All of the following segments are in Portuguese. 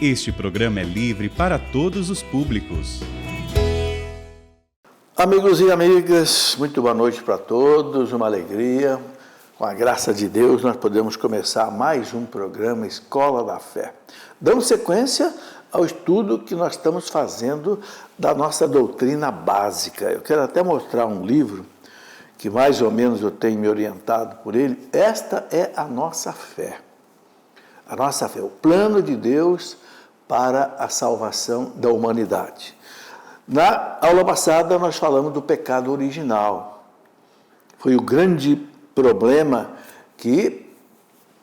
Este programa é livre para todos os públicos. Amigos e amigas, muito boa noite para todos, uma alegria. Com a graça de Deus, nós podemos começar mais um programa Escola da Fé, dando sequência ao estudo que nós estamos fazendo da nossa doutrina básica. Eu quero até mostrar um livro que mais ou menos eu tenho me orientado por ele. Esta é a nossa fé. A nossa fé, o plano de Deus para a salvação da humanidade. Na aula passada, nós falamos do pecado original. Foi o grande problema que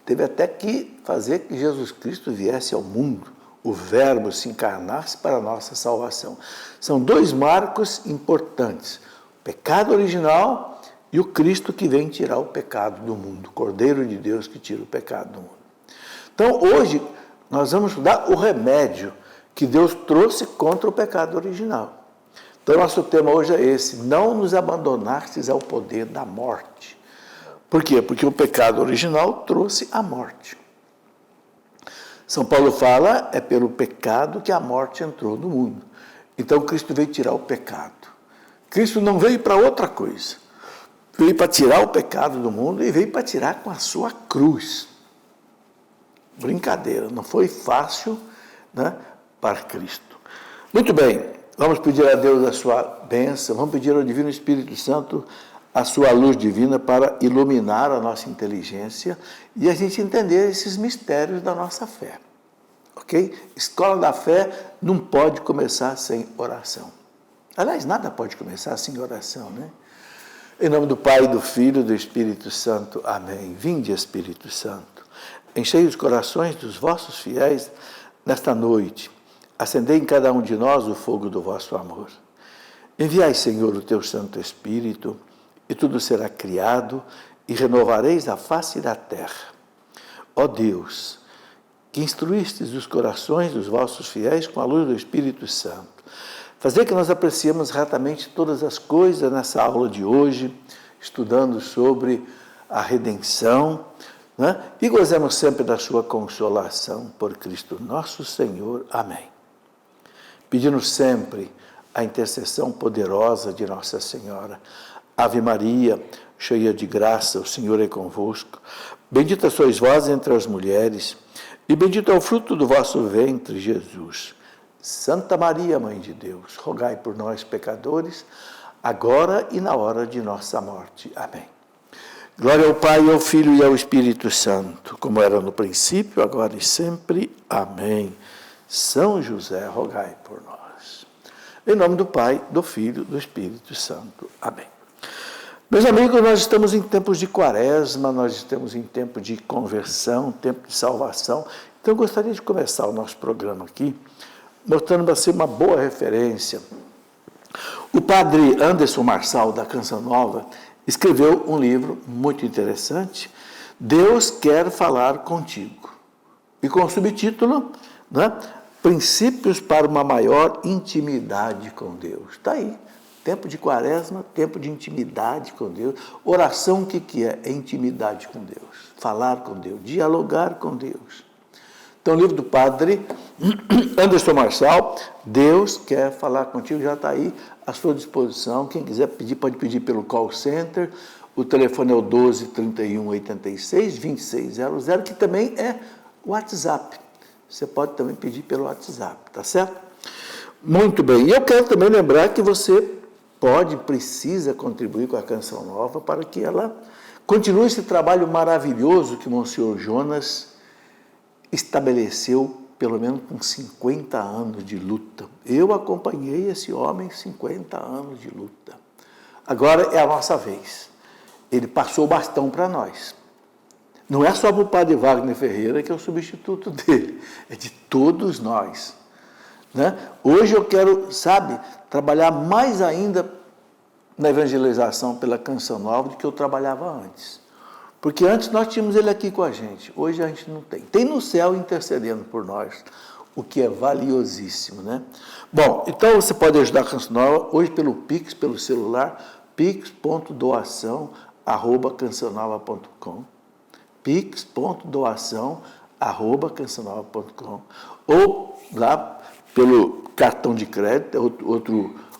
teve até que fazer que Jesus Cristo viesse ao mundo, o Verbo se encarnasse para a nossa salvação. São dois marcos importantes: o pecado original e o Cristo que vem tirar o pecado do mundo, o Cordeiro de Deus que tira o pecado do mundo. Então, hoje, nós vamos estudar o remédio que Deus trouxe contra o pecado original. Então, nosso tema hoje é esse: não nos abandonastes ao poder da morte. Por quê? Porque o pecado original trouxe a morte. São Paulo fala, é pelo pecado que a morte entrou no mundo. Então, Cristo veio tirar o pecado. Cristo não veio para outra coisa. Veio para tirar o pecado do mundo e veio para tirar com a sua cruz. Brincadeira, não foi fácil, né, para Cristo. Muito bem, vamos pedir a Deus a sua bênção, vamos pedir ao Divino Espírito Santo a sua luz divina para iluminar a nossa inteligência e a gente entender esses mistérios da nossa fé. Ok? Escola da Fé não pode começar sem oração. Aliás, nada pode começar sem oração, né? Em nome do Pai, do Filho e do Espírito Santo. Amém. Vinde, Espírito Santo. Enchei os corações dos vossos fiéis nesta noite. Acendei em cada um de nós o fogo do vosso amor. Enviai, Senhor, o teu Santo Espírito, e tudo será criado, e renovareis a face da terra. Ó Deus, que instruístes os corações dos vossos fiéis com a luz do Espírito Santo, fazei que nós apreciemos retamente todas as coisas nessa aula de hoje, estudando sobre a redenção, né? E gozemos sempre da sua consolação por Cristo nosso Senhor. Amém. Pedindo sempre a intercessão poderosa de Nossa Senhora. Ave Maria, cheia de graça, o Senhor é convosco. Bendita sois vós entre as mulheres, e bendito é o fruto do vosso ventre, Jesus. Santa Maria, Mãe de Deus, rogai por nós, pecadores, agora e na hora de nossa morte. Amém. Glória ao Pai, ao Filho e ao Espírito Santo, como era no princípio, agora e sempre. Amém. São José, rogai por nós. Em nome do Pai, do Filho e do Espírito Santo. Amém. Meus amigos, nós estamos em tempos de quaresma, nós estamos em tempo de conversão, tempo de salvação. Então, eu gostaria de começar o nosso programa aqui, mostrando para ser uma boa referência. O padre Anderson Marçal, da Canção Nova, escreveu um livro muito interessante, Deus quer falar contigo. E com o subtítulo, né, Princípios para uma maior intimidade com Deus. Está aí. Tempo de quaresma, tempo de intimidade com Deus. Oração, o que é? É intimidade com Deus. Falar com Deus, dialogar com Deus. Então, o livro do padre Anderson Marçal, Deus quer falar contigo, já está aí à sua disposição. Quem quiser pedir, pode pedir pelo call center. O telefone é o 12 31 86 2600, que também é o WhatsApp. Você pode também pedir pelo WhatsApp, tá certo? Muito bem. E eu quero também lembrar que você precisa contribuir com a Canção Nova para que ela continue esse trabalho maravilhoso que o Monsenhor Jonas estabeleceu, pelo menos com 50 anos de luta. Eu acompanhei esse homem 50 anos de luta. Agora é a nossa vez. Ele passou o bastão para nós. Não é só para o padre Wagner Ferreira, que é o substituto dele, é de todos nós. Né? Hoje eu quero, trabalhar mais ainda na evangelização pela Canção Nova do que eu trabalhava antes. Porque antes nós tínhamos ele aqui com a gente, hoje a gente não tem. Tem no céu intercedendo por nós, o que é valiosíssimo, né? Bom, então você pode ajudar a Canção Nova hoje pelo Pix, pelo celular, pix.doação@cancionova.com. pix.doação@cançãonova.com, ou lá pelo cartão de crédito, é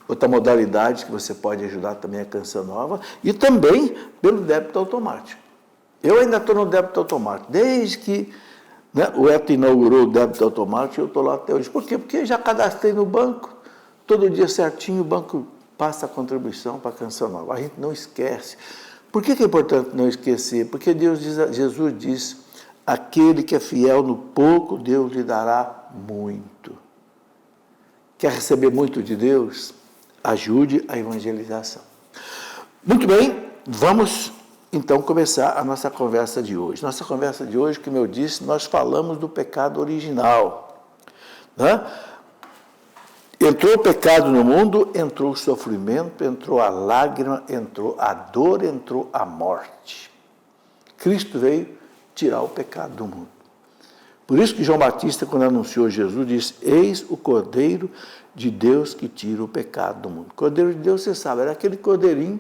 outra modalidade que você pode ajudar também a Canção Nova, e também pelo débito automático. Eu ainda estou no débito automático, desde que o ETA inaugurou o débito automático, eu estou lá até hoje. Por quê? Porque já cadastrei no banco, todo dia certinho o banco passa a contribuição para a Canção Nova. A gente não esquece. Por que é importante não esquecer? Porque Jesus diz, aquele que é fiel no pouco, Deus lhe dará muito. Quer receber muito de Deus? Ajude a evangelização. Muito bem, vamos então começar a nossa conversa de hoje. Nossa conversa de hoje, como eu disse, nós falamos do pecado original. Né? Entrou o pecado no mundo, entrou o sofrimento, entrou a lágrima, entrou a dor, entrou a morte. Cristo veio tirar o pecado do mundo. Por isso que João Batista, quando anunciou Jesus, disse, eis o Cordeiro de Deus que tira o pecado do mundo. Cordeiro de Deus, você sabe, era aquele cordeirinho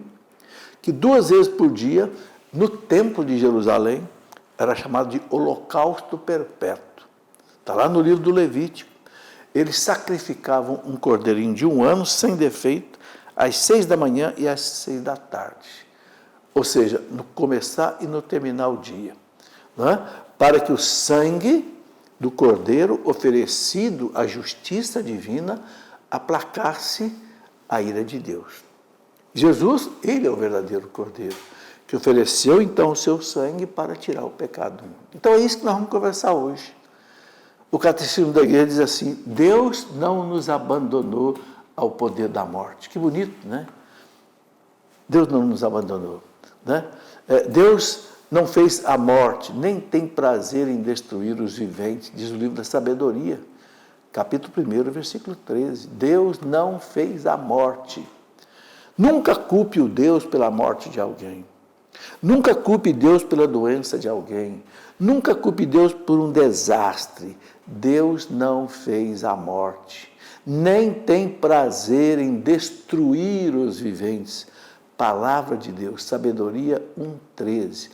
que 2 vezes por dia, no templo de Jerusalém, era chamado de holocausto perpétuo. Está lá no livro do Levítico. Eles sacrificavam um cordeirinho de 1 ano, sem defeito, às 6 da manhã e às 6 da tarde. Ou seja, no começar e no terminar o dia. Não é? Para que o sangue do cordeiro oferecido à justiça divina aplacasse a ira de Deus. Jesus, ele é o verdadeiro cordeiro, que ofereceu então o seu sangue para tirar o pecado do mundo. Então é isso que nós vamos conversar hoje. O catecismo da igreja diz assim, Deus não nos abandonou ao poder da morte. Que bonito, né? Deus não nos abandonou. Né? Deus não fez a morte, nem tem prazer em destruir os viventes, diz o livro da sabedoria, capítulo 1, versículo 13. Deus não fez a morte. Nunca culpe o Deus pela morte de alguém. Nunca culpe Deus pela doença de alguém. Nunca culpe Deus por um desastre. Deus não fez a morte. Nem tem prazer em destruir os viventes. Palavra de Deus, sabedoria 1,13.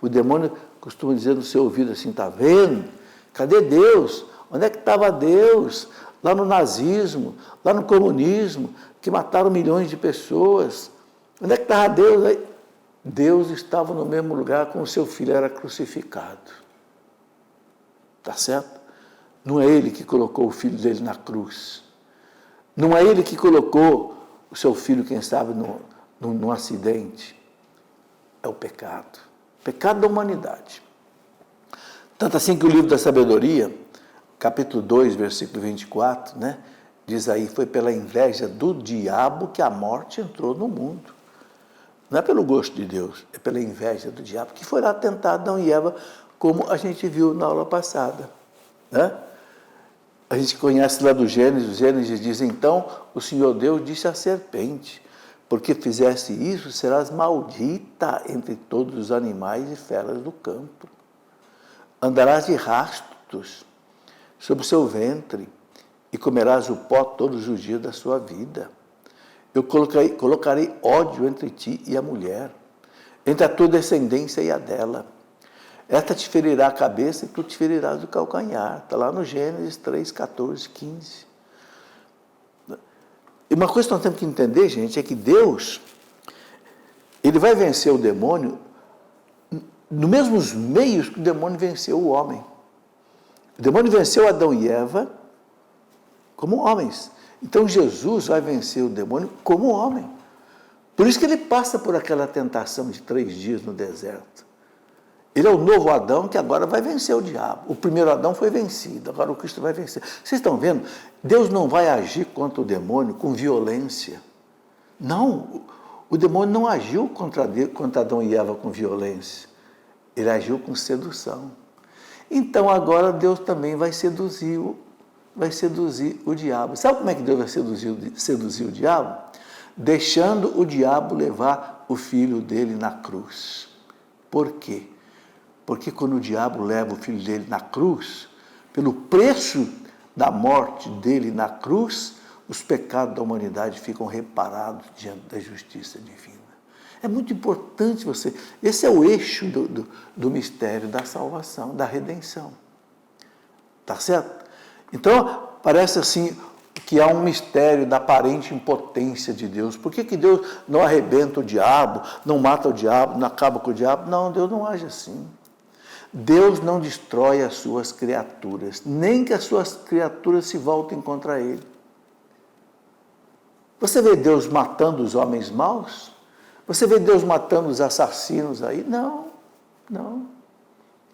O demônio costuma dizer no seu ouvido assim, está vendo? Cadê Deus? Onde é que estava Deus? Lá no nazismo, lá no comunismo, que mataram milhões de pessoas. Onde é que estava Deus? Deus estava no mesmo lugar como o seu filho era crucificado. Está certo? Não é ele que colocou o filho dele na cruz. Não é ele que colocou o seu filho, quem sabe, num acidente. É o pecado. Pecado da humanidade. Tanto assim que o livro da sabedoria, capítulo 2, versículo 24, né, diz aí, foi pela inveja do diabo que a morte entrou no mundo. Não é pelo gosto de Deus, é pela inveja do diabo, que foi lá tentar Adão e Eva, como a gente viu na aula passada. Né? A gente conhece lá do Gênesis, o Gênesis diz, então, o Senhor Deus disse à serpente, porque fizesse isso, serás maldita entre todos os animais e feras do campo. Andarás de rastos sobre o seu ventre e comerás o pó todos os dias da sua vida. Eu colocarei ódio entre ti e a mulher, entre a tua descendência e a dela. Esta te ferirá a cabeça e tu te ferirás o calcanhar. Está lá no Gênesis 3, 14, 15. E uma coisa que nós temos que entender, gente, é que Deus, ele vai vencer o demônio nos mesmos meios que o demônio venceu o homem. O demônio venceu Adão e Eva como homens. Então Jesus vai vencer o demônio como homem. Por isso que ele passa por aquela tentação de 3 dias no deserto. Ele é o novo Adão que agora vai vencer o diabo. O primeiro Adão foi vencido, agora o Cristo vai vencer. Vocês estão vendo? Deus não vai agir contra o demônio com violência. Não, o demônio não agiu contra Adão e Eva com violência. Ele agiu com sedução. Então agora Deus também vai seduzir o diabo. Sabe como é que Deus vai seduzir o diabo? Deixando o diabo levar o filho dele na cruz. Por quê? Porque quando o diabo leva o filho dele na cruz, pelo preço da morte dele na cruz, os pecados da humanidade ficam reparados diante da justiça divina. É muito importante você... Esse é o eixo do mistério da salvação, da redenção. Tá certo? Então, parece assim que há um mistério da aparente impotência de Deus. Por que Deus não arrebenta o diabo, não mata o diabo, não acaba com o diabo? Não, Deus não age assim. Deus não destrói as suas criaturas, nem que as suas criaturas se voltem contra Ele. Você vê Deus matando os homens maus? Você vê Deus matando os assassinos aí? Não, não.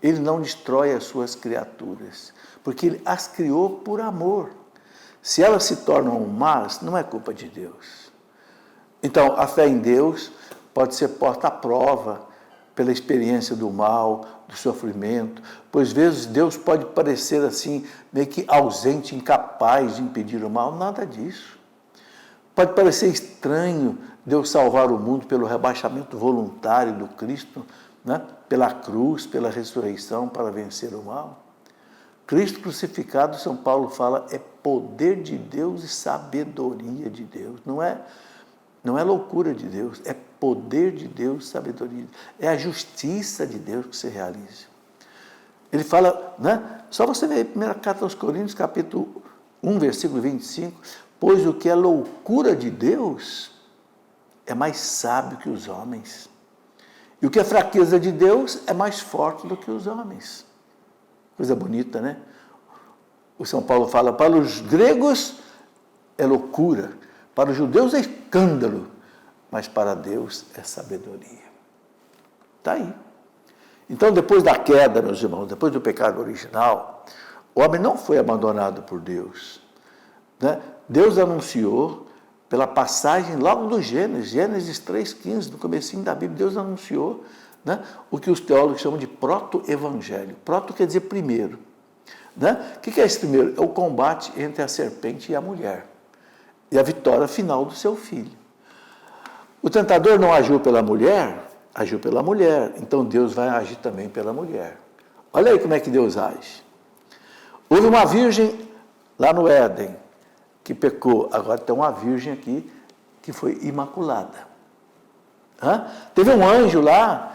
Ele não destrói as suas criaturas, porque Ele as criou por amor. Se elas se tornam más, não é culpa de Deus. Então, a fé em Deus pode ser posta à prova pela experiência do mal, do sofrimento, pois vezes Deus pode parecer assim, meio que ausente, incapaz de impedir o mal, nada disso. Pode parecer estranho Deus salvar o mundo pelo rebaixamento voluntário do Cristo, né? Pela cruz, pela ressurreição para vencer o mal. Cristo crucificado, São Paulo fala, é poder de Deus e sabedoria de Deus. Não é loucura de Deus, é poder de Deus e sabedoria. É a justiça de Deus que se realiza. Ele fala, né? Só você ver a primeira carta aos Coríntios, capítulo 1, versículo 25, pois o que é loucura de Deus é mais sábio que os homens. E o que é fraqueza de Deus é mais forte do que os homens. Coisa bonita, né? O São Paulo fala, para os gregos é loucura, para os judeus é escândalo, mas para Deus é sabedoria. Está aí. Então, depois da queda, meus irmãos, depois do pecado original, o homem não foi abandonado por Deus, né? Deus anunciou, pela passagem logo do Gênesis 3,15, no comecinho da Bíblia, Deus anunciou, né, o que os teólogos chamam de proto-evangelho. Proto quer dizer primeiro. Né? O que é esse primeiro? É o combate entre a serpente e a mulher. E a vitória final do seu filho. O tentador não agiu pela mulher, agiu pela mulher. Então Deus vai agir também pela mulher. Olha aí como é que Deus age. Houve uma virgem lá no Éden que pecou. Agora tem uma virgem aqui que foi imaculada. Teve um anjo lá,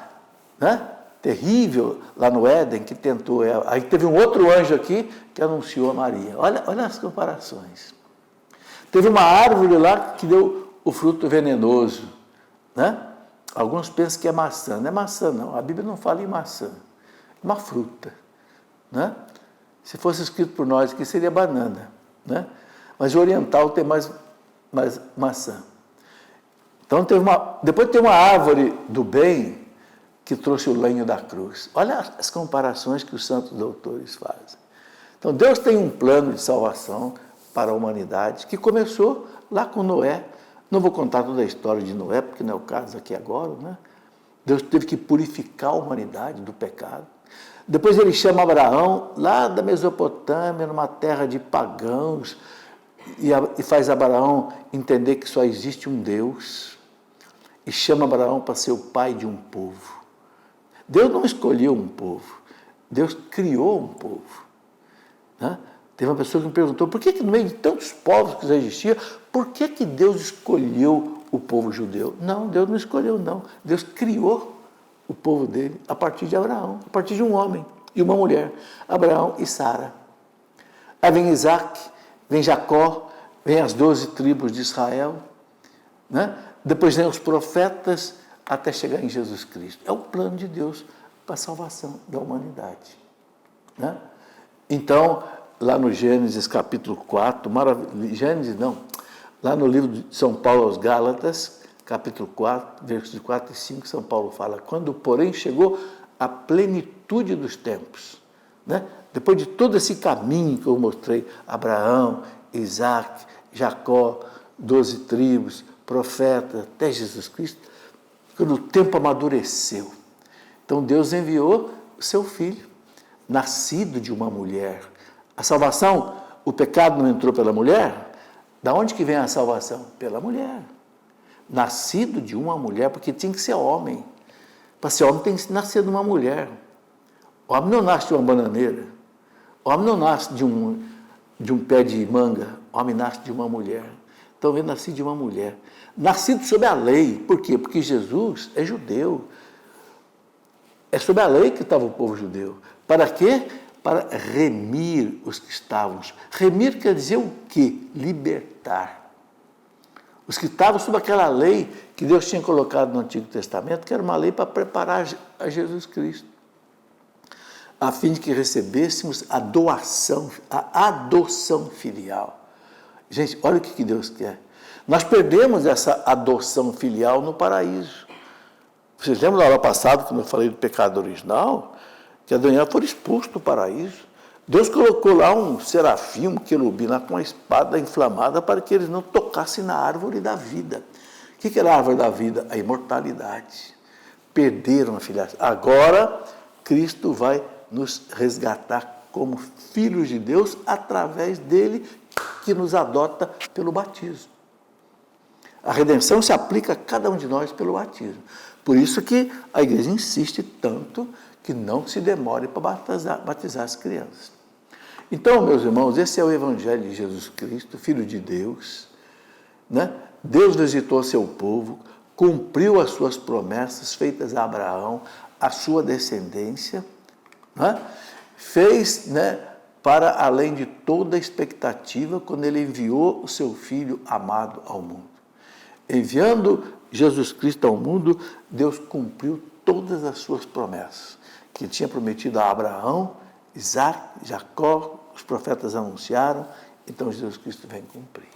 né? Terrível, lá no Éden, que tentou ela. Aí teve um outro anjo aqui que anunciou a Maria. Olha as comparações. Teve uma árvore lá que deu o fruto venenoso, né? Alguns pensam que é maçã. Não é maçã, não. A Bíblia não fala em maçã. É uma fruta, né? Se fosse escrito por nós aqui, seria banana, né? Mas o oriental tem mais maçã. Então, depois tem uma árvore do bem que trouxe o lenho da cruz. Olha as comparações que os santos doutores fazem. Então, Deus tem um plano de salvação para a humanidade que começou lá com Noé. Não vou contar toda a história de Noé, porque não é o caso aqui agora, né? Deus teve que purificar a humanidade do pecado. Depois ele chama Abraão, lá da Mesopotâmia, numa terra de pagãos, e faz Abraão entender que só existe um Deus, e chama Abraão para ser o pai de um povo. Deus não escolheu um povo, Deus criou um povo. Né? Teve uma pessoa que me perguntou, por que no meio de tantos povos que já existiam, por que Deus escolheu o povo judeu? Não, Deus não escolheu, não. Deus criou o povo dele a partir de Abraão, a partir de um homem e uma mulher, Abraão e Sara. Aí vem Isaac, vem Jacó, vem as 12 tribos de Israel, né? Depois vem os profetas, até chegar em Jesus Cristo. É o plano de Deus para a salvação da humanidade. Né? Então, lá no Gênesis capítulo 4, lá no livro de São Paulo aos Gálatas, capítulo 4, versículos 4 e 5, São Paulo fala, quando, porém, chegou a plenitude dos tempos, né? Depois de todo esse caminho que eu mostrei, Abraão, Isaac, Jacó, 12 tribos, profetas, até Jesus Cristo, quando o tempo amadureceu, então Deus enviou o seu filho, nascido de uma mulher. A salvação, o pecado não entrou pela mulher? Da onde que vem a salvação? Pela mulher. Nascido de uma mulher, porque tinha que ser homem. Para ser homem tem que nascer de uma mulher. O homem não nasce de uma bananeira. O homem não nasce de um pé de manga. O homem nasce de uma mulher. Então eu nasci de uma mulher. Nascido sob a lei. Por quê? Porque Jesus é judeu. É sob a lei que estava o povo judeu. Para quê? Para remir os que estavam. Remir quer dizer o quê? Libertar. Os que estavam sob aquela lei que Deus tinha colocado no Antigo Testamento, que era uma lei para preparar a Jesus Cristo, a fim de que recebêssemos a adoção filial. Gente, olha o que Deus quer. Nós perdemos essa adoção filial no paraíso. Vocês lembram da aula passada, quando eu falei do pecado original, que Adão e Eva foram expulsos do paraíso? Deus colocou lá um serafim, um querubim, lá com uma espada inflamada, para que eles não tocassem na árvore da vida. O que era a árvore da vida? A imortalidade. Perderam a filiação. Agora, Cristo vai nos resgatar como filhos de Deus, através dele, que nos adota pelo batismo. A redenção se aplica a cada um de nós pelo batismo. Por isso que a igreja insiste tanto que não se demore para batizar as crianças. Então, meus irmãos, esse é o Evangelho de Jesus Cristo, Filho de Deus, né? Deus visitou seu povo, cumpriu as suas promessas feitas a Abraão, a sua descendência, né? Fez, né, para além de toda expectativa, quando ele enviou o seu Filho amado ao mundo. Enviando Jesus Cristo ao mundo, Deus cumpriu todas as suas promessas, que tinha prometido a Abraão, Isaac, Jacó, os profetas anunciaram, então Jesus Cristo vem cumprir.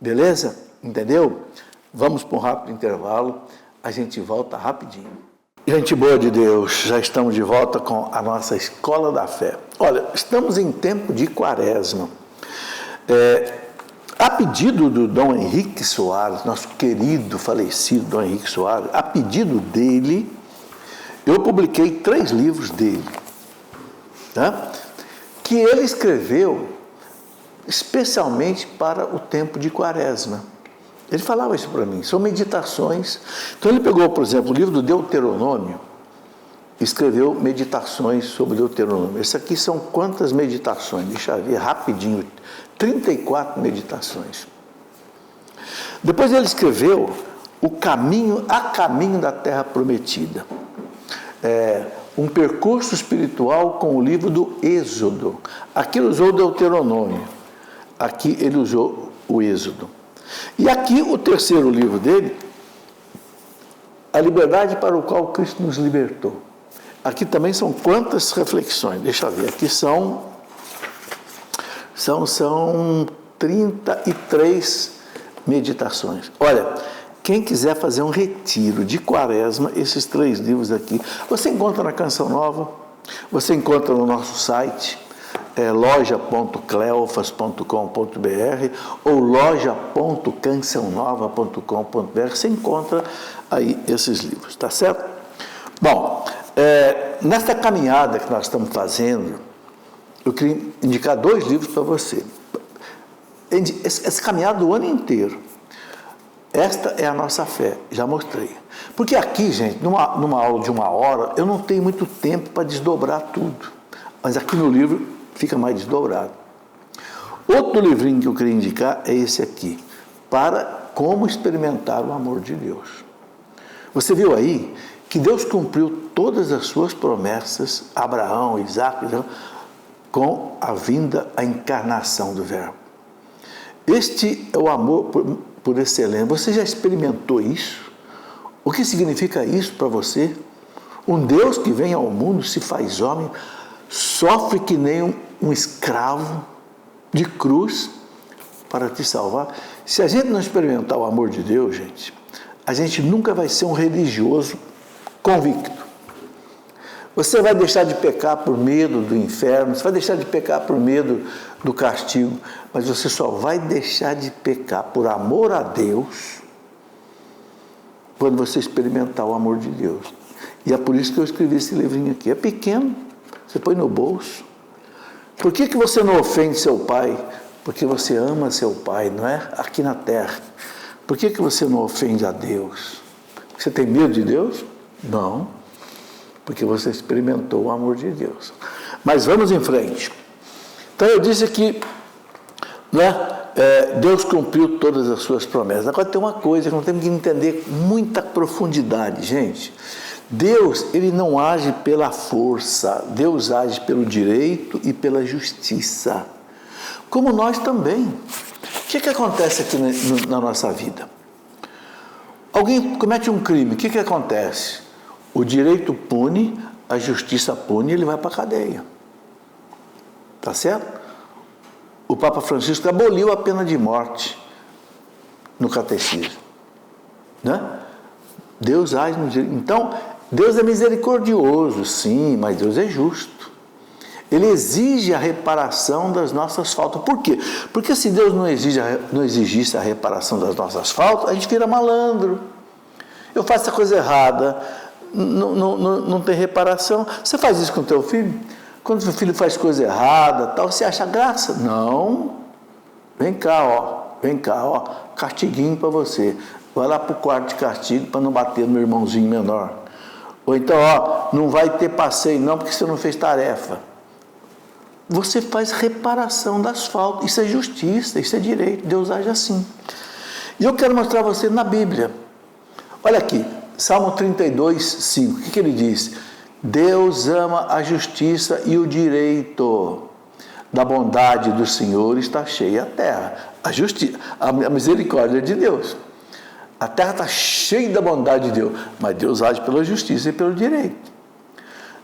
Beleza? Entendeu? Vamos para um rápido intervalo, a gente volta rapidinho. Gente boa de Deus, já estamos de volta com a nossa Escola da Fé. Olha, estamos em tempo de Quaresma. A pedido do Dom Henrique Soares, nosso querido falecido Dom Henrique Soares, a pedido dele, eu publiquei 3 livros dele, tá? Que ele escreveu especialmente para o tempo de Quaresma. Ele falava isso para mim, são meditações. Então ele pegou, por exemplo, o livro do Deuteronômio, escreveu meditações sobre Deuteronômio. Esse aqui são quantas meditações? Deixa eu ver rapidinho, 34 meditações. Depois ele escreveu A Caminho da Terra Prometida. Um percurso espiritual com o livro do Êxodo. Aqui ele usou o Deuteronômio, aqui ele usou o Êxodo. E aqui o terceiro livro dele, A Liberdade para o qual Cristo nos libertou. Aqui também são quantas reflexões? Deixa eu ver, aqui são 33 meditações. Olha, quem quiser fazer um retiro de Quaresma, esses 3 livros aqui, você encontra na Canção Nova, você encontra no nosso site, loja.cleofas.com.br ou loja.cançãonova.com.br, você encontra aí esses livros, tá certo? Bom, nessa caminhada que nós estamos fazendo, eu queria indicar 2 livros para você. Essa caminhada do ano inteiro. Esta é a nossa fé, já mostrei. Porque aqui, gente, numa aula de 1 hora, eu não tenho muito tempo para desdobrar tudo. Mas aqui no livro fica mais desdobrado. Outro livrinho que eu queria indicar é esse aqui, para como experimentar o amor de Deus. Você viu aí que Deus cumpriu todas as suas promessas, Abraão, Isaac, com a vinda, a encarnação do Verbo. Este é o amor por excelência. Você já experimentou isso? O que significa isso para você? Um Deus que vem ao mundo, se faz homem, sofre que nem um escravo de cruz para te salvar. Se a gente não experimentar o amor de Deus, gente, a gente nunca vai ser um religioso convicto. Você vai deixar de pecar por medo do inferno, você vai deixar de pecar por medo do castigo, mas você só vai deixar de pecar por amor a Deus quando você experimentar o amor de Deus. E é por isso que eu escrevi esse livrinho aqui. É pequeno, você põe no bolso. Por que você não ofende seu pai? Porque você ama seu pai, não é? Aqui na terra. Por que você não ofende a Deus? Você tem medo de Deus? Não. Porque você experimentou o amor de Deus. Mas vamos em frente. Então eu disse que né? Deus cumpriu todas as suas promessas. Agora tem uma coisa que nós temos que entender com muita profundidade, gente. Deus, ele não age pela força, Deus age pelo direito e pela justiça, como nós também. O que acontece aqui na nossa vida? Alguém comete um crime, o que acontece? O direito pune, a justiça pune e ele vai para a cadeia. Tá certo? O Papa Francisco aboliu a pena de morte no catecismo, né? Deus age no direito. Então, Deus é misericordioso, sim, mas Deus é justo. Ele exige a reparação das nossas faltas. Por quê? Porque se Deus não exigisse a reparação das nossas faltas, a gente vira malandro. Eu faço a coisa errada, não tem reparação. Você faz isso com o teu filho? Quando o seu filho faz coisa errada, tal, você acha graça? Não. Vem cá, ó, castiguinho para você. Vai lá para o quarto de castigo para não bater no irmãozinho menor. Ou então, não vai ter passeio não, porque você não fez tarefa. Você faz reparação das faltas. Isso é justiça, isso é direito. Deus age assim. E eu quero mostrar a você na Bíblia. Olha aqui, Salmo 32, 5. O que ele diz? Deus ama a justiça e o direito. Da bondade do Senhor está cheia a terra. A justiça, a misericórdia de Deus. A terra está cheia da bondade de Deus, mas Deus age pela justiça e pelo direito.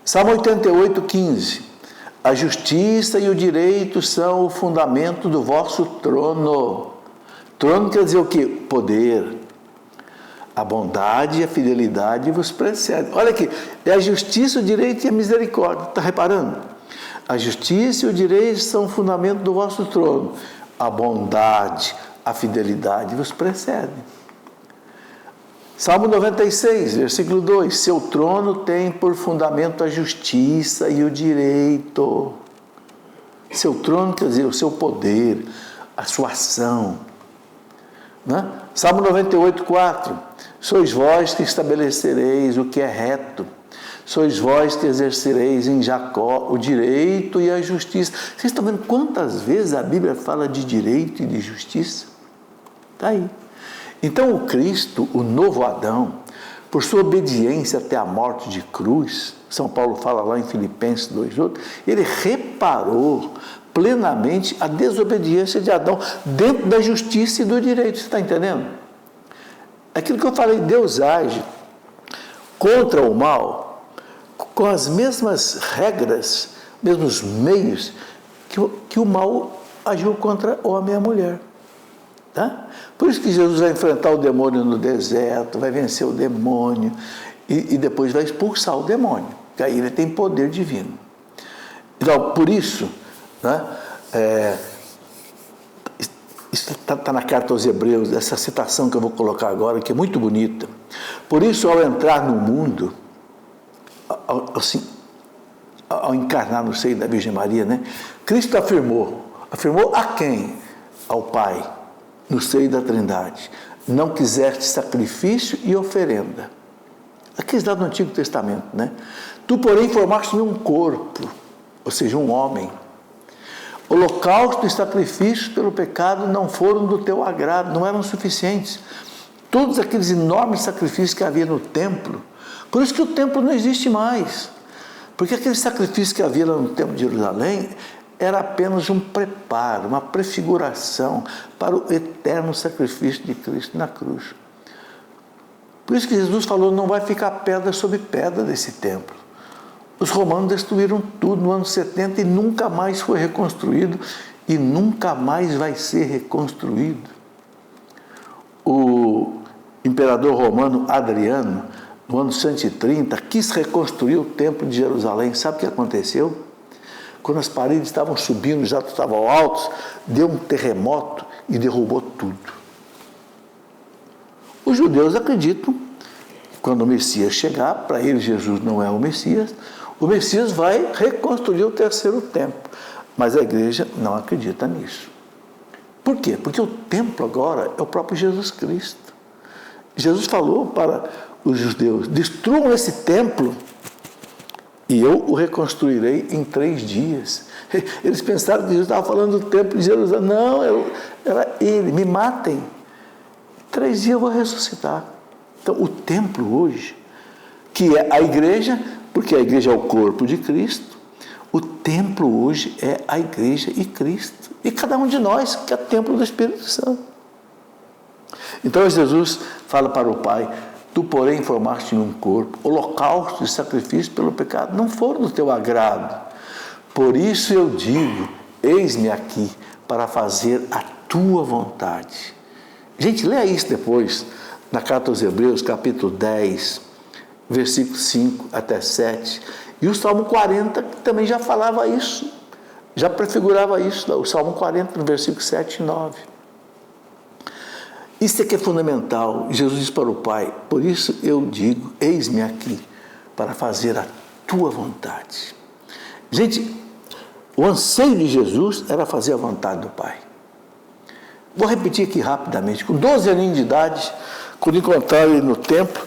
Salmo 88, 15. A justiça e o direito são o fundamento do vosso trono. Trono quer dizer o quê? Poder. A bondade e a fidelidade vos precedem. Olha aqui, é a justiça, o direito e a misericórdia. Está reparando? A justiça e o direito são o fundamento do vosso trono. A bondade, a fidelidade vos precedem. Salmo 96, versículo 2. Seu trono tem por fundamento a justiça e o direito. Seu trono quer dizer o seu poder, a sua ação. Né? Salmo 98, 4. Sois vós que estabelecereis o que é reto. Sois vós que exercereis em Jacó o direito e a justiça. Vocês estão vendo quantas vezes a Bíblia fala de direito e de justiça? Está aí. Então o Cristo, o novo Adão, por sua obediência até a morte de cruz, São Paulo fala lá em Filipenses 2:8, ele reparou plenamente a desobediência de Adão dentro da justiça e do direito. Você está entendendo? Aquilo que eu falei, Deus age contra o mal com as mesmas regras, mesmos meios que o mal agiu contra o homem e a mulher. Tá? Por isso que Jesus vai enfrentar o demônio no deserto, vai vencer o demônio e depois vai expulsar o demônio, porque aí ele tem poder divino. Então, por isso, né, isso está na carta aos Hebreus, essa citação que eu vou colocar agora, que é muito bonita. Por isso, ao entrar no mundo, ao encarnar no seio da Virgem Maria, né, Cristo afirmou a quem? Ao Pai, no seio da Trindade: não quiseste sacrifício e oferenda. Aqui está no Antigo Testamento, né? Tu, porém, formaste-me um corpo, ou seja, um homem. Holocausto e sacrifício pelo pecado não foram do teu agrado, não eram suficientes. Todos aqueles enormes sacrifícios que havia no templo, por isso que o templo não existe mais, porque aquele sacrifício que havia lá no templo de Jerusalém era apenas um preparo, uma prefiguração para o eterno sacrifício de Cristo na cruz. Por isso que Jesus falou: não vai ficar pedra sobre pedra desse templo. Os romanos destruíram tudo no ano 70 e nunca mais foi reconstruído e nunca mais vai ser reconstruído. O imperador romano Adriano, no ano 130, quis reconstruir o templo de Jerusalém. Sabe o que aconteceu? Quando as paredes estavam subindo, já estavam altos, deu um terremoto e derrubou tudo. Os judeus acreditam que quando o Messias chegar, para eles Jesus não é o Messias vai reconstruir o terceiro templo. Mas a igreja não acredita nisso. Por quê? Porque o templo agora é o próprio Jesus Cristo. Jesus falou para os judeus: destruam esse templo e eu o reconstruirei em 3 dias. Eles pensaram que Jesus estava falando do templo de Jerusalém. Não, era ele. Me matem. 3 dias eu vou ressuscitar. Então, o templo hoje, que é a igreja, porque a igreja é o corpo de Cristo, o templo hoje é a igreja e Cristo. E cada um de nós que é templo do Espírito Santo. Então, Jesus fala para o Pai: tu, porém, formaste num corpo holocausto e sacrifício pelo pecado, não foram do teu agrado. Por isso eu digo: eis-me aqui para fazer a tua vontade. Gente, leia isso depois, na carta aos Hebreus, capítulo 10, versículo 5 até 7. E o Salmo 40 também já falava isso, já prefigurava isso, o Salmo 40, no versículo 7 e 9. Isso é que é fundamental. Jesus diz para o Pai: por isso eu digo, eis-me aqui para fazer a tua vontade. Gente, o anseio de Jesus era fazer a vontade do Pai. Vou repetir aqui rapidamente. Com 12 aninhos de idade, quando encontraram ele no templo,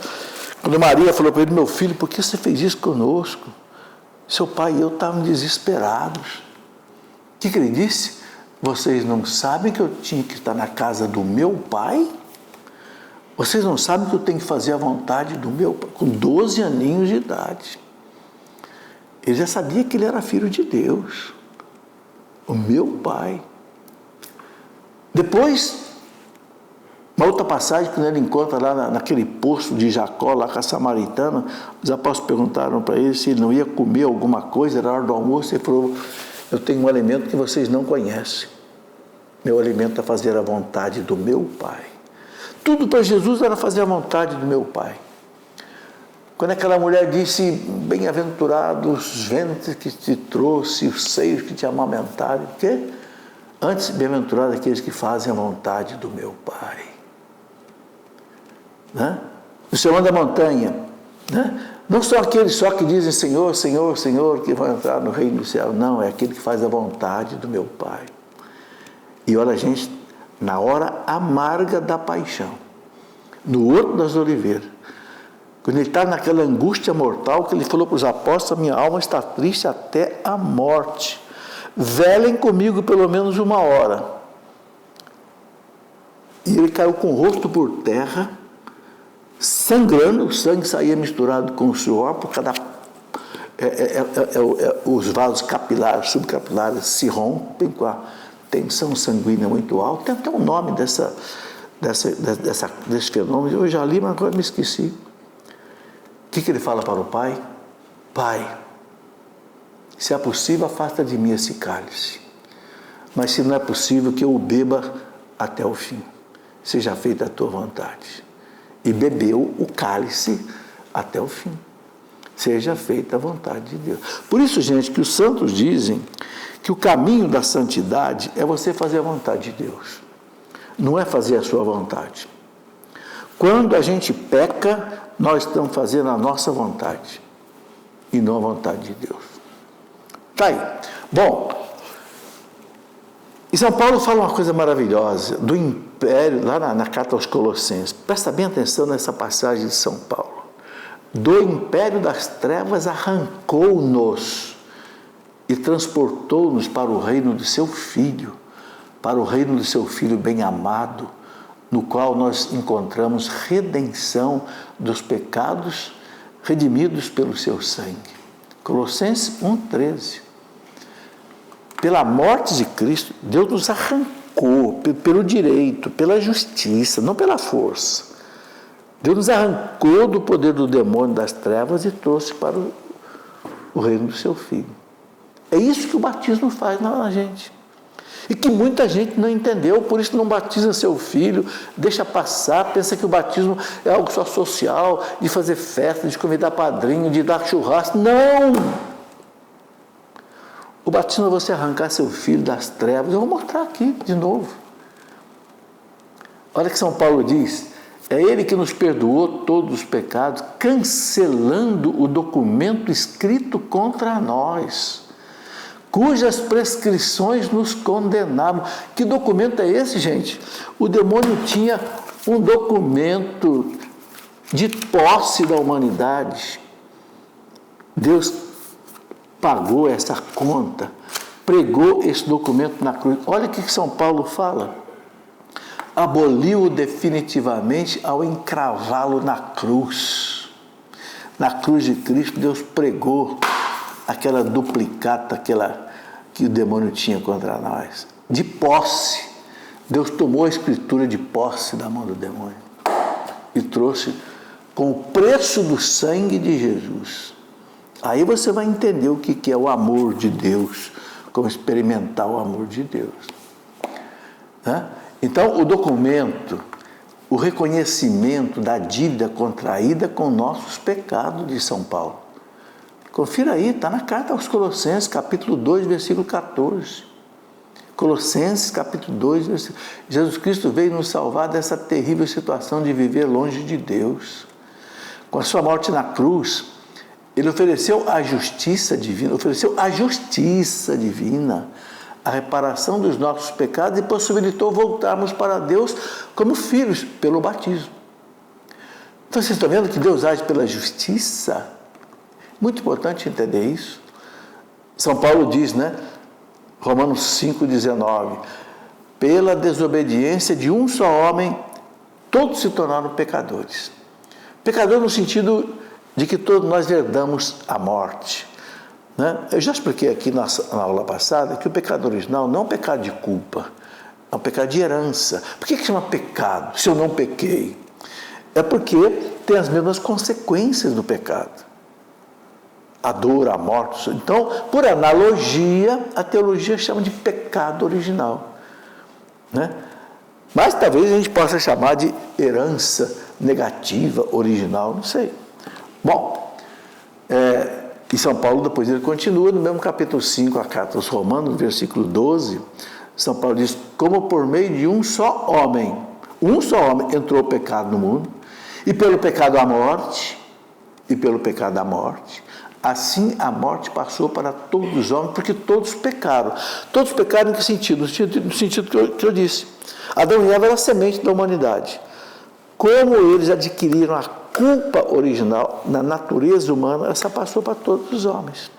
quando Maria falou para ele: meu filho, por que você fez isso conosco? Seu pai e eu estávamos desesperados. O que ele disse? Vocês não sabem que eu tinha que estar na casa do meu pai? Vocês não sabem que eu tenho que fazer a vontade do meu pai? Com 12 aninhos de idade. Ele já sabia que ele era filho de Deus. O meu pai. Depois, uma outra passagem, quando ele encontra lá naquele poço de Jacó, lá com a samaritana, os apóstolos perguntaram para ele se ele não ia comer alguma coisa, era hora do almoço. Ele falou: eu tenho um alimento que vocês não conhecem. Meu alimento é fazer a vontade do meu Pai. Tudo para Jesus era fazer a vontade do meu Pai. Quando aquela mulher disse: bem-aventurados os ventres que te trouxe, os seios que te amamentaram, o quê? Antes, bem-aventurados aqueles que fazem a vontade do meu Pai. Né? O Sermão da Montanha, né? Não são aqueles só que dizem Senhor, Senhor, Senhor, que vão entrar no reino do céu. Não, é aquele que faz a vontade do meu Pai. E olha, gente, na hora amarga da paixão, no Horto das Oliveiras, quando ele está naquela angústia mortal, que ele falou para os apóstolos: a minha alma está triste até a morte. Velem comigo pelo menos 1 hora. E ele caiu com o rosto por terra, sangrando, o sangue saía misturado com o suor, por cada os vasos capilares, subcapilares se rompem com a tensão sanguínea muito alta. Tem até um nome desse fenômeno, eu já li, mas agora me esqueci. O que ele fala para o Pai? Pai, se é possível, afasta de mim esse cálice, mas se não é possível, que eu o beba até o fim. Seja feita a tua vontade. E bebeu o cálice até o fim. Seja feita a vontade de Deus. Por isso, gente, que os santos dizem que o caminho da santidade é você fazer a vontade de Deus. Não é fazer a sua vontade. Quando a gente peca, nós estamos fazendo a nossa vontade e não a vontade de Deus. Tá aí. Bom, e São Paulo fala uma coisa maravilhosa do império, lá na carta aos Colossenses. Presta bem atenção nessa passagem de São Paulo. Do império das trevas arrancou-nos e transportou-nos para o reino do seu Filho, para o reino do seu Filho bem-amado, no qual nós encontramos redenção dos pecados redimidos pelo seu sangue. Colossenses 1,13. Pela morte de Cristo, Deus nos arrancou pelo direito, pela justiça, não pela força. Deus nos arrancou do poder do demônio das trevas e trouxe para o reino do seu Filho. É isso que o batismo faz na gente. E que muita gente não entendeu, por isso não batiza seu filho, deixa passar, pensa que o batismo é algo só social, de fazer festa, de convidar padrinho, de dar churrasco. Não! O batismo é você arrancar seu filho das trevas. Eu vou mostrar aqui de novo. Olha que São Paulo diz: é Ele que nos perdoou todos os pecados, cancelando o documento escrito contra nós, cujas prescrições nos condenavam. Que documento é esse, gente? O demônio tinha um documento de posse da humanidade. Deus pagou essa conta, pregou esse documento na cruz. Olha o que São Paulo fala. Aboliu definitivamente ao encravá-lo na cruz. Na cruz de Cristo, Deus pregou aquela duplicata, aquela que o demônio tinha contra nós. De posse. Deus tomou a escritura de posse da mão do demônio e trouxe com o preço do sangue de Jesus. Aí você vai entender o que é o amor de Deus, como experimentar o amor de Deus. Então, o documento, o reconhecimento da dívida contraída com nossos pecados de São Paulo. Confira aí, está na carta aos Colossenses, capítulo 2, versículo 14. Colossenses, capítulo 2, versículo... Jesus Cristo veio nos salvar dessa terrível situação de viver longe de Deus. Com a sua morte na cruz, Ele ofereceu a justiça divina, a reparação dos nossos pecados e possibilitou voltarmos para Deus como filhos pelo batismo. Então, vocês estão vendo que Deus age pela justiça? Muito importante entender isso. São Paulo diz, Romanos 5,19, pela desobediência de um só homem, todos se tornaram pecadores. Pecador no sentido de que todos nós herdamos a morte. Eu já expliquei aqui na aula passada que o pecado original não é um pecado de culpa, é um pecado de herança. Por que chama pecado, se eu não pequei? É porque tem as mesmas consequências do pecado. A dor, a morte. Então, por analogia, a teologia chama de pecado original. Mas talvez a gente possa chamar de herança negativa, original, não sei. Bom, e São Paulo depois ele continua, no mesmo capítulo 5, a carta aos Romanos, versículo 12, São Paulo diz, como por meio de um só homem entrou o pecado no mundo, e pelo pecado a morte, assim a morte passou para todos os homens, porque todos pecaram. Todos pecaram em que sentido? No sentido que eu disse. Adão e Eva eram a semente da humanidade. Como eles adquiriram a culpa original na natureza humana, essa passou para todos os homens.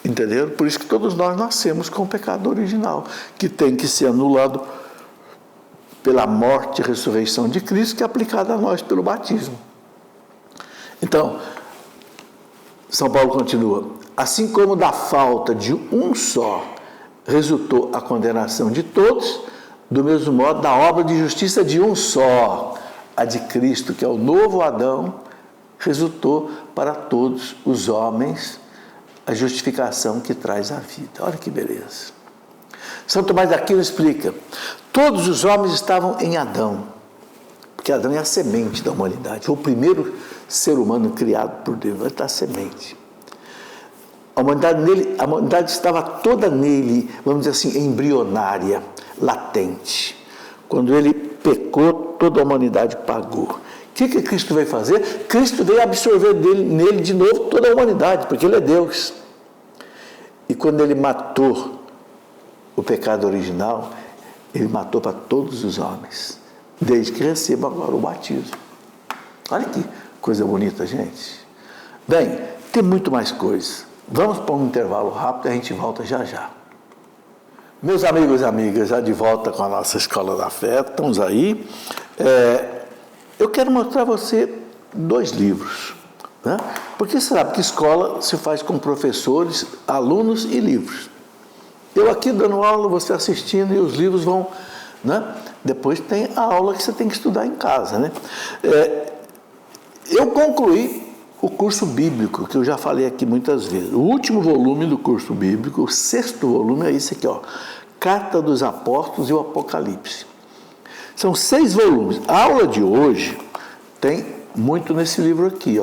Entenderam? Por isso que todos nós nascemos com o pecado original, que tem que ser anulado pela morte e ressurreição de Cristo, que é aplicada a nós pelo batismo. Então, São Paulo continua, assim como da falta de um só resultou a condenação de todos, do mesmo modo, da obra de justiça de um só, a de Cristo, que é o novo Adão, resultou para todos os homens a justificação que traz a vida. Olha que beleza. São Tomás de Aquino explica, todos os homens estavam em Adão, porque Adão é a semente da humanidade, foi o primeiro ser humano criado por Deus, ele está a semente. A humanidade estava toda nele, vamos dizer assim, embrionária, latente. Quando ele pecou, toda a humanidade pagou. O que Cristo veio fazer? Cristo veio absorver nele de novo toda a humanidade, porque ele é Deus. E quando ele matou o pecado original, ele matou para todos os homens, desde que recebam agora o batismo. Olha que coisa bonita, gente. Bem, tem muito mais coisas. Vamos para um intervalo rápido e a gente volta já já. Meus amigos e amigas, já de volta com a nossa Escola da Fé, estamos aí. Eu quero mostrar a você 2 livros. Porque você sabe que escola se faz com professores, alunos e livros. Eu aqui dando aula, você assistindo e os livros vão... Depois tem a aula que você tem que estudar em casa. Eu concluí o curso bíblico, que eu já falei aqui muitas vezes. O último volume do curso bíblico, o 6º volume, é esse aqui, Carta dos Apóstolos e o Apocalipse. São 6 volumes. A aula de hoje tem muito nesse livro aqui,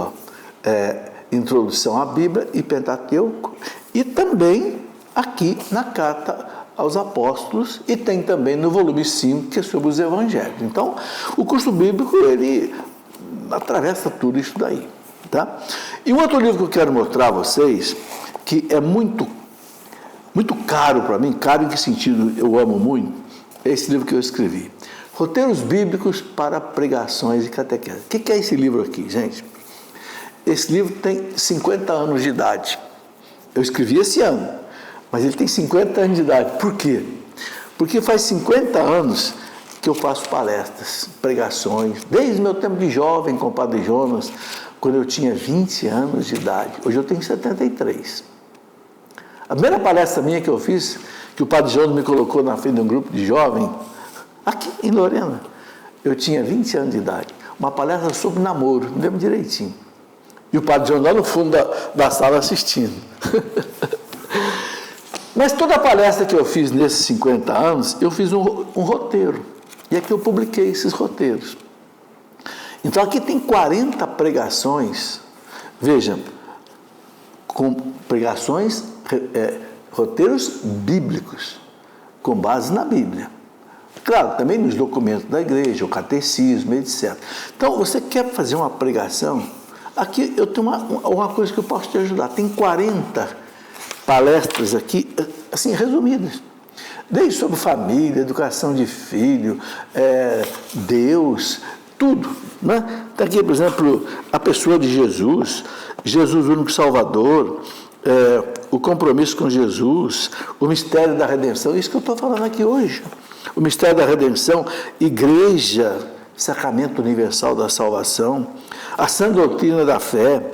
Introdução à Bíblia e Pentateuco, e também aqui na Carta aos Apóstolos, e tem também no volume 5, que é sobre os Evangelhos. Então, o curso bíblico, ele atravessa tudo isso daí. Tá? E um outro livro que eu quero mostrar a vocês, que é muito caro para mim, caro em que sentido eu amo muito, é esse livro que eu escrevi. Roteiros Bíblicos para Pregações e Catequese. O que é esse livro aqui, gente? esse livro tem 50 anos de idade. Eu escrevi esse ano, mas ele tem 50 anos de idade. Por quê? Porque faz 50 anos que eu faço palestras, pregações, desde meu tempo de jovem com o Padre Jonas, quando eu tinha 20 anos de idade. Hoje eu tenho 73. A primeira palestra minha que eu fiz, que o Padre Jonas me colocou na frente de um grupo de jovens, aqui em Lorena, eu tinha 20 anos de idade. Uma palestra sobre namoro, me lembro direitinho. E o Padre Jonas lá no fundo da sala assistindo. Mas toda a palestra que eu fiz nesses 50 anos, eu fiz um roteiro. E aqui eu publiquei esses roteiros. Então aqui tem 40 pregações, veja, com pregações, roteiros bíblicos, com base na Bíblia. Claro, também nos documentos da igreja, o catecismo, etc. Então, você quer fazer uma pregação? Aqui eu tenho uma coisa que eu posso te ajudar. Tem 40 palestras aqui, assim, resumidas. Desde sobre família, educação de filho, Deus, tudo. Né? Está aqui, por exemplo, a pessoa de Jesus, Jesus único Salvador, o compromisso com Jesus, o mistério da redenção, isso que eu estou falando aqui hoje. O mistério da redenção, igreja, sacramento universal da salvação, a sã doutrina da fé,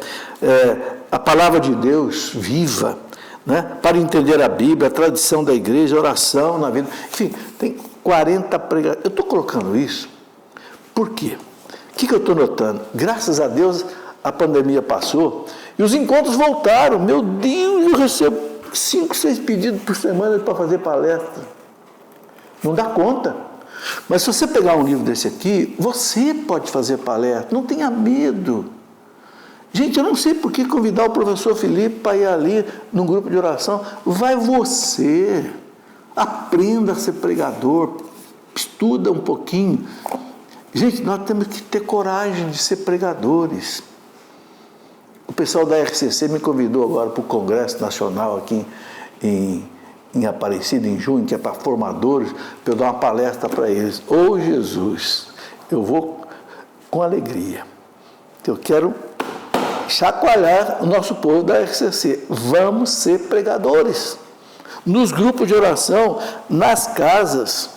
a palavra de Deus viva, né? Para entender a Bíblia, a tradição da igreja, a oração na vida. Enfim, tem 40 pregações. Eu estou colocando isso, por quê? O que eu estou notando? Graças a Deus, a pandemia passou e os encontros voltaram. Meu Deus, eu recebo 5, 6 pedidos por semana para fazer palestra. Não dá conta. Mas se você pegar um livro desse aqui, você pode fazer palestra, não tenha medo. Gente, eu não sei por que convidar o professor Felipe para ir ali num grupo de oração. Vai você, aprenda a ser pregador, estuda um pouquinho. Gente, nós temos que ter coragem de ser pregadores. O pessoal da RCC me convidou agora para o Congresso Nacional aqui em Aparecida, em junho, que é para formadores, para eu dar uma palestra para eles. Ô Jesus, eu vou com alegria. Eu quero chacoalhar o nosso povo da RCC. Vamos ser pregadores. Nos grupos de oração, nas casas.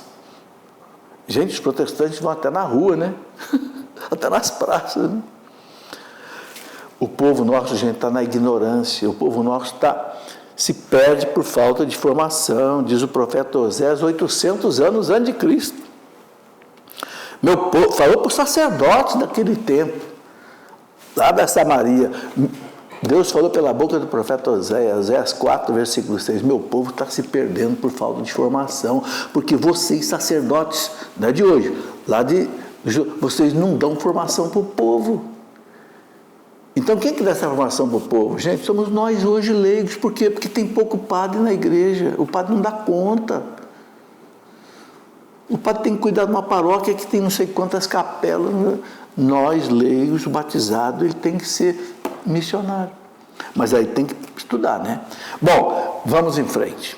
Gente, os protestantes vão até na rua, né? Até nas praças, né? O povo nosso, gente, está na ignorância. O povo nosso se perde por falta de formação, diz o profeta Osés, 800 anos antes de Cristo. Meu povo, falou para os sacerdotes daquele tempo, lá da Samaria. Deus falou pela boca do profeta Osés 4, versículo 6, meu povo está se perdendo por falta de formação, porque vocês, sacerdotes, não é de hoje, vocês não dão formação para o povo. Então, quem que dá essa formação para o povo? Gente, somos nós hoje leigos. Por quê? Porque tem pouco padre na igreja. O padre não dá conta. O padre tem que cuidar de uma paróquia que tem não sei quantas capelas. Nós, leigos, o batizado, ele tem que ser missionário. Mas aí tem que estudar, né? Bom, vamos em frente.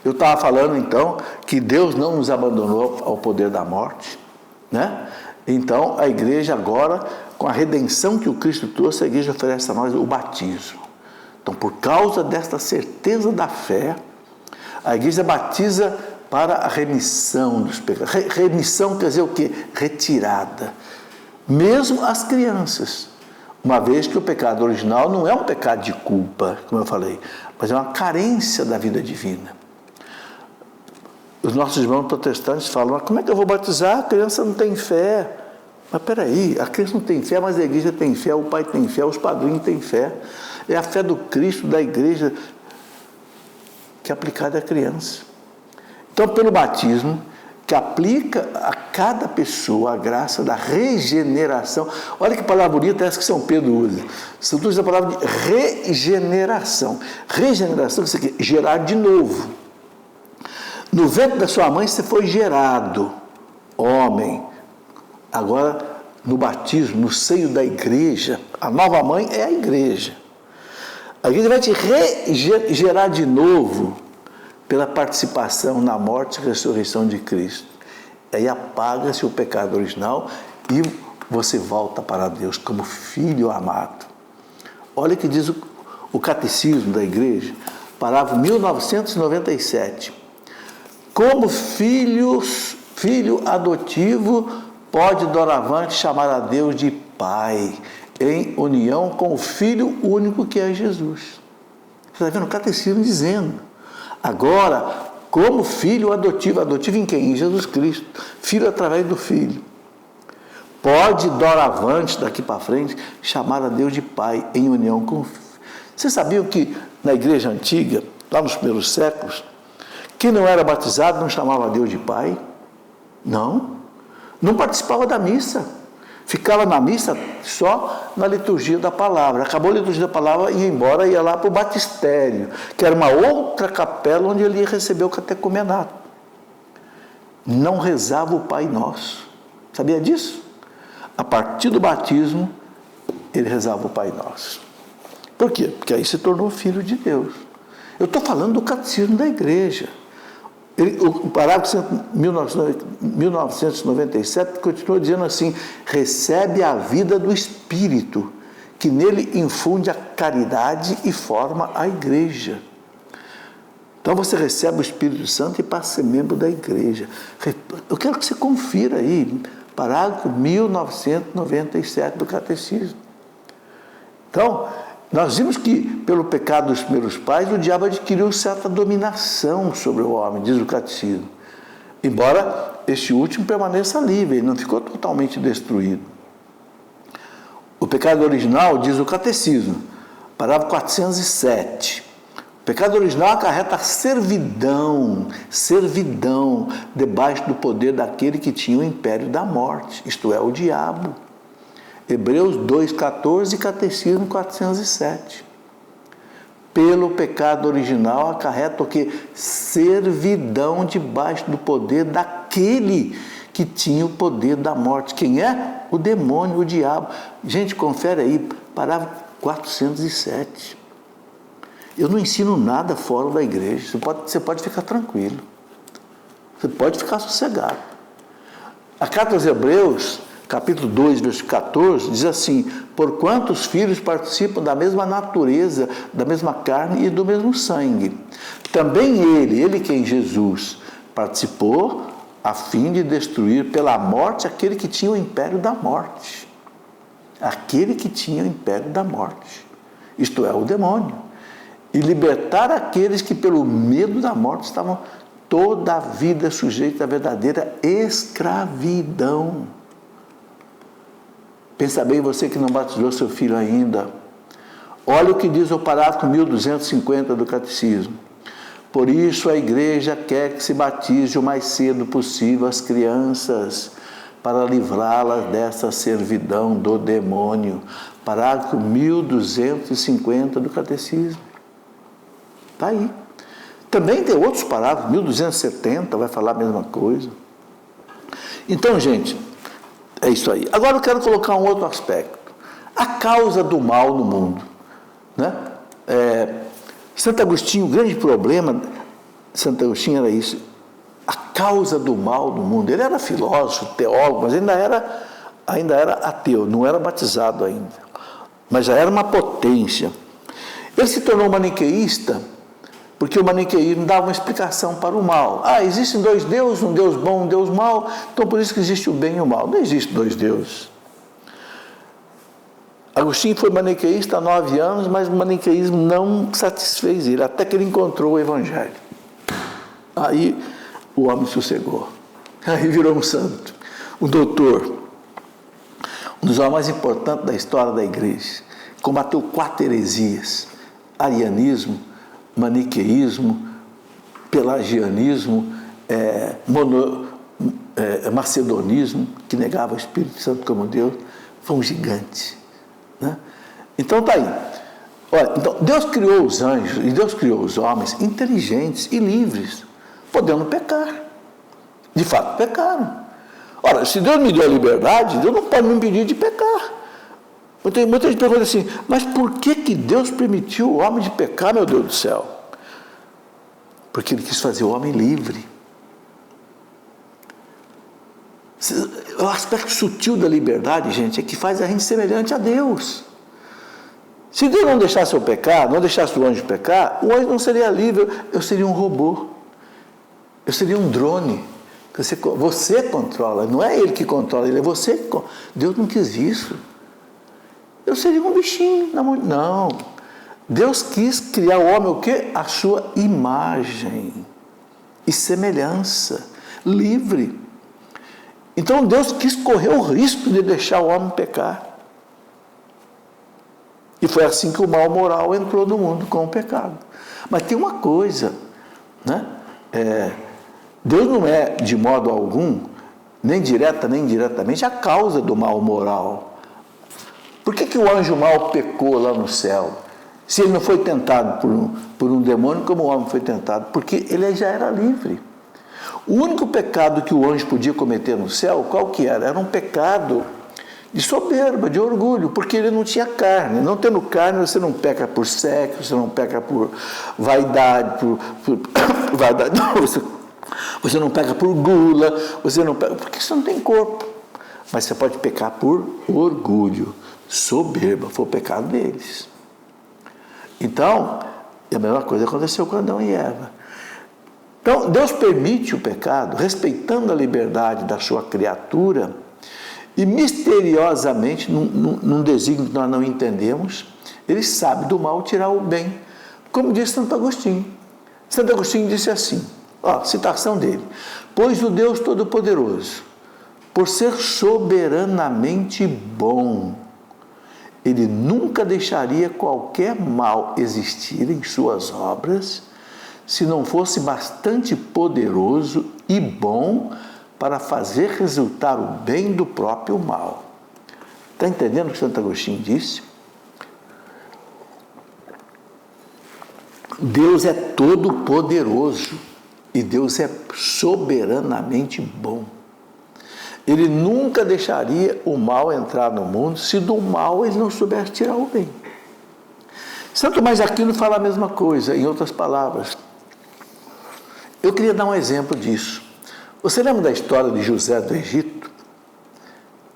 Eu estava falando, então, que Deus não nos abandonou ao poder da morte, né? Então, a igreja agora, com a redenção que o Cristo trouxe, a igreja oferece a nós o batismo. Então, por causa desta certeza da fé, a igreja batiza para a remissão dos pecados. Remissão quer dizer o quê? Retirada. Mesmo as crianças. Uma vez que o pecado original não é um pecado de culpa, como eu falei, mas é uma carência da vida divina. Os nossos irmãos protestantes falam, mas como é que eu vou batizar? A criança não tem fé. Mas peraí, a criança não tem fé, mas a igreja tem fé, o pai tem fé, os padrinhos têm fé. É a fé do Cristo, da igreja, que é aplicada à criança. Então, pelo batismo, que aplica a cada pessoa a graça da regeneração. Olha que palavra bonita essa que São Pedro usa. São Pedro usa a palavra de regeneração. Regeneração, isso aqui, gerar de novo. No ventre da sua mãe você foi gerado, homem. Agora, no batismo, no seio da igreja, a nova mãe é a igreja. A igreja vai te regerar de novo pela participação na morte e ressurreição de Cristo. Aí apaga-se o pecado original e você volta para Deus como filho amado. Olha o que diz o Catecismo da Igreja, parágrafo 1997. Como filho adotivo, pode doravante chamar a Deus de Pai, em união com o Filho único que é Jesus. Você está vendo o Catecismo dizendo. Agora, como filho adotivo em quem? Em Jesus Cristo. Filho através do Filho. Pode, doravante, daqui para frente, chamar a Deus de Pai, em união com o Filho. Vocês sabiam que na igreja antiga, lá nos primeiros séculos, quem não era batizado não chamava a Deus de Pai? Não. Não participava da missa. Ficava na missa só na liturgia da palavra. Acabou a liturgia da palavra, ia embora, ia lá para o batistério, que era uma outra capela onde ele ia receber o catecumenato. Não rezava o Pai Nosso. Sabia disso? A partir do batismo, ele rezava o Pai Nosso. Por quê? Porque aí se tornou filho de Deus. Eu estou falando do catecismo da igreja. O parágrafo 1997 continua dizendo assim: recebe a vida do Espírito, que nele infunde a caridade e forma a igreja. Então você recebe o Espírito Santo e passa a ser membro da igreja. Eu quero que você confira aí, parágrafo 1997 do Catecismo. Então, nós vimos que, pelo pecado dos primeiros pais, o diabo adquiriu certa dominação sobre o homem, diz o Catecismo. Embora este último permaneça livre, ele não ficou totalmente destruído. O pecado original, diz o Catecismo, parágrafo 407. O pecado original acarreta servidão, debaixo do poder daquele que tinha o império da morte, isto é, o diabo. Hebreus 2,14 e Catecismo 407. Pelo pecado original acarreta o quê? Servidão debaixo do poder daquele que tinha o poder da morte. Quem é? O demônio, o diabo. Gente, confere aí, parágrafo 407. Eu não ensino nada fora da igreja. Você pode ficar tranquilo. Você pode ficar sossegado. A carta aos Hebreus, capítulo 2, versículo 14, diz assim: porquanto os filhos participam da mesma natureza, da mesma carne e do mesmo sangue. Também ele que em Jesus participou, a fim de destruir pela morte aquele que tinha o império da morte. Aquele que tinha o império da morte. Isto é, o demônio. E libertar aqueles que pelo medo da morte estavam toda a vida sujeitos à verdadeira escravidão. Pensa bem, você que não batizou seu filho ainda. Olha o que diz o parágrafo 1250 do Catecismo. Por isso a igreja quer que se batize o mais cedo possível as crianças, para livrá-las dessa servidão do demônio. Parágrafo 1250 do Catecismo. Está aí. Também tem outros parágrafos, 1270 vai falar a mesma coisa. Então, gente, é isso aí. Agora eu quero colocar um outro aspecto. A causa do mal no mundo. Né? Santo Agostinho, o grande problema de Santo Agostinho era isso. A causa do mal no mundo. Ele era filósofo, teólogo, mas ainda era ateu, não era batizado ainda. Mas já era uma potência. Ele se tornou maniqueísta porque o maniqueísmo dava uma explicação para o mal. Existem dois deuses, um Deus bom, um Deus mau, então por isso que existe o bem e o mal. Não existe dois deuses. Agostinho foi maniqueísta há 9 anos, mas o maniqueísmo não satisfez ele, até que ele encontrou o Evangelho. Aí o homem sossegou. Aí virou um santo, um doutor. Um dos homens mais importantes da história da igreja. Combateu 4 heresias: arianismo, maniqueísmo, pelagianismo, macedonismo, que negava o Espírito Santo como Deus. Foi um gigante. Né? Então está aí. Olha, então, Deus criou os anjos e Deus criou os homens inteligentes e livres, podendo pecar. De fato, pecaram. Ora, se Deus me deu a liberdade, Deus não pode me impedir de pecar. Muita gente pergunta assim: mas por que Deus permitiu o homem de pecar, meu Deus do céu? Porque Ele quis fazer o homem livre. O aspecto sutil da liberdade, gente, é que faz a gente semelhante a Deus. Se Deus não deixasse eu pecar, não deixasse o anjo pecar, o anjo não seria livre, eu seria um robô. Eu seria um drone. Você controla, não é ele que controla, ele é você que controla. Deus não quis isso. Eu seria um bichinho. Não. Deus quis criar o homem o quê? A sua imagem e semelhança, livre. Então Deus quis correr o risco de deixar o homem pecar. E foi assim que o mal moral entrou no mundo, com o pecado. Mas tem uma coisa, né? Deus não é, de modo algum, nem direta nem indiretamente, a causa do mal moral. Por que o anjo mau pecou lá no céu? Se ele não foi tentado por um demônio, como o homem foi tentado? Porque ele já era livre. O único pecado que o anjo podia cometer no céu, qual que era? Era um pecado de soberba, de orgulho, porque ele não tinha carne. Não tendo carne, você não peca por sexo, você não peca por vaidade, vaidade, você não peca por gula, você não peca, porque você não tem corpo. Mas você pode pecar por orgulho, soberba, foi o pecado deles. Então, a mesma coisa aconteceu com Adão e Eva. Então, Deus permite o pecado, respeitando a liberdade da sua criatura, e misteriosamente, num desígnio que nós não entendemos, ele sabe do mal tirar o bem. Como disse Santo Agostinho. Santo Agostinho disse assim, citação dele: pois o Deus Todo-Poderoso, por ser soberanamente bom, ele nunca deixaria qualquer mal existir em suas obras, se não fosse bastante poderoso e bom para fazer resultar o bem do próprio mal. Está entendendo o que Santo Agostinho disse? Deus é todo poderoso e Deus é soberanamente bom. Ele nunca deixaria o mal entrar no mundo se do mal ele não soubesse tirar o bem. Santo Tomás de Aquino fala a mesma coisa, em outras palavras. Eu queria dar um exemplo disso. Você lembra da história de José do Egito?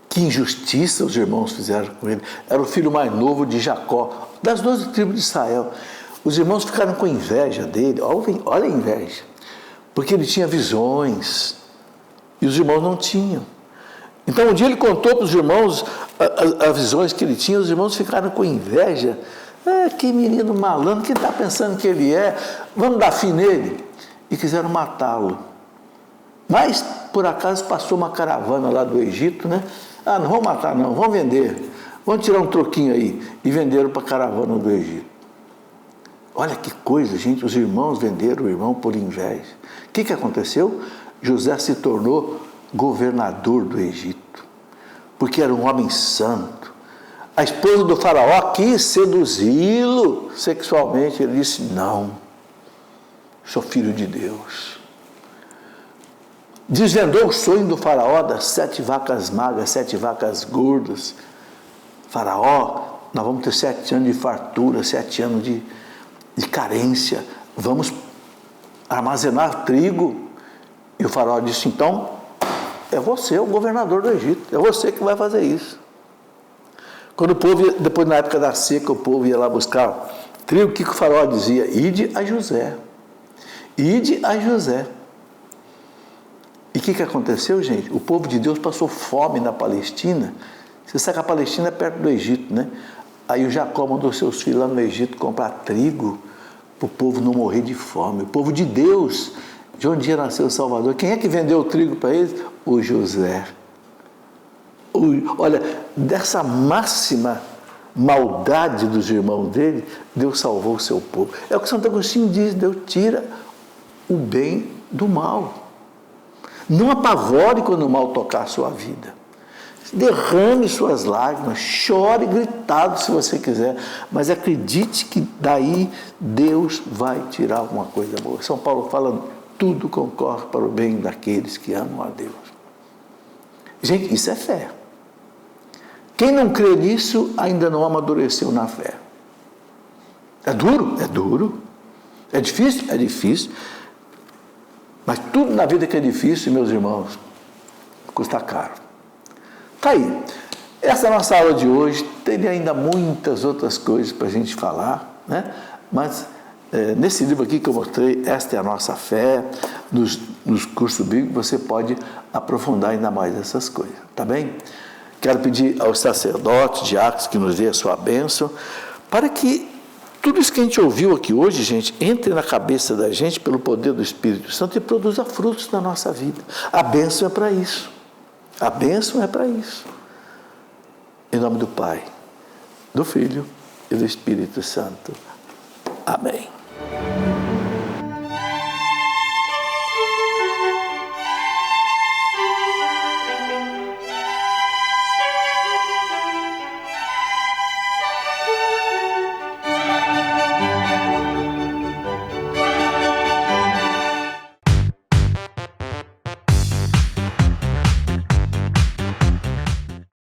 Que injustiça os irmãos fizeram com ele. Era o filho mais novo de Jacó, das 12 tribos de Israel. Os irmãos ficaram com inveja dele. Olha a inveja. Porque ele tinha visões e os irmãos não tinham. Então, um dia ele contou para os irmãos as visões que ele tinha. Os irmãos ficaram com inveja. Que menino malandro, que está pensando que ele é? Vamos dar fim nele. E quiseram matá-lo. Mas, por acaso, passou uma caravana lá do Egito, né? Não vamos matar não, vamos vender. Vamos tirar um troquinho aí. E venderam para a caravana do Egito. Olha que coisa, gente, os irmãos venderam o irmão por inveja. O que aconteceu? José se tornou governador do Egito, porque era um homem santo. A esposa do faraó quis seduzi-lo sexualmente. Ele disse, não, sou filho de Deus. Desvendou o sonho do faraó das 7 vacas magras, 7 vacas gordas. Faraó, nós vamos ter 7 anos de fartura, 7 anos de carência, vamos armazenar trigo. E o faraó disse, então, é você o governador do Egito, é você que vai fazer isso. Quando o povo, depois na época da seca, o povo ia lá buscar trigo, o que o faraó dizia? Ide a José. Ide a José. E o que aconteceu, gente? O povo de Deus passou fome na Palestina. Você sabe que a Palestina é perto do Egito, né? Aí o Jacó mandou seus filhos lá no Egito comprar trigo para o povo não morrer de fome. O povo de Deus, de onde ia nascer o Salvador. Quem é que vendeu o trigo para eles? O José. Olha, dessa máxima maldade dos irmãos dele, Deus salvou o seu povo. É o que Santo Agostinho diz, Deus tira o bem do mal. Não apavore quando o mal tocar a sua vida. Derrame suas lágrimas, chore gritado se você quiser, mas acredite que daí Deus vai tirar alguma coisa boa. São Paulo fala, tudo concorre para o bem daqueles que amam a Deus. Gente, isso é fé. Quem não crê nisso ainda não amadureceu na fé. É duro? É duro. É difícil? É difícil. Mas tudo na vida que é difícil, meus irmãos, custa caro. Está aí. Essa nossa aula de hoje teria ainda muitas outras coisas para a gente falar, né? Mas nesse livro aqui que eu mostrei, Esta é a Nossa Fé, nos cursos bíblicos você pode aprofundar ainda mais essas coisas, tá bem? Quero pedir aos sacerdotes, diáconos, que nos dê a sua bênção, para que tudo isso que a gente ouviu aqui hoje, gente, entre na cabeça da gente pelo poder do Espírito Santo e produza frutos na nossa vida. A bênção é para isso. A bênção é para isso. Em nome do Pai, do Filho e do Espírito Santo. Amém.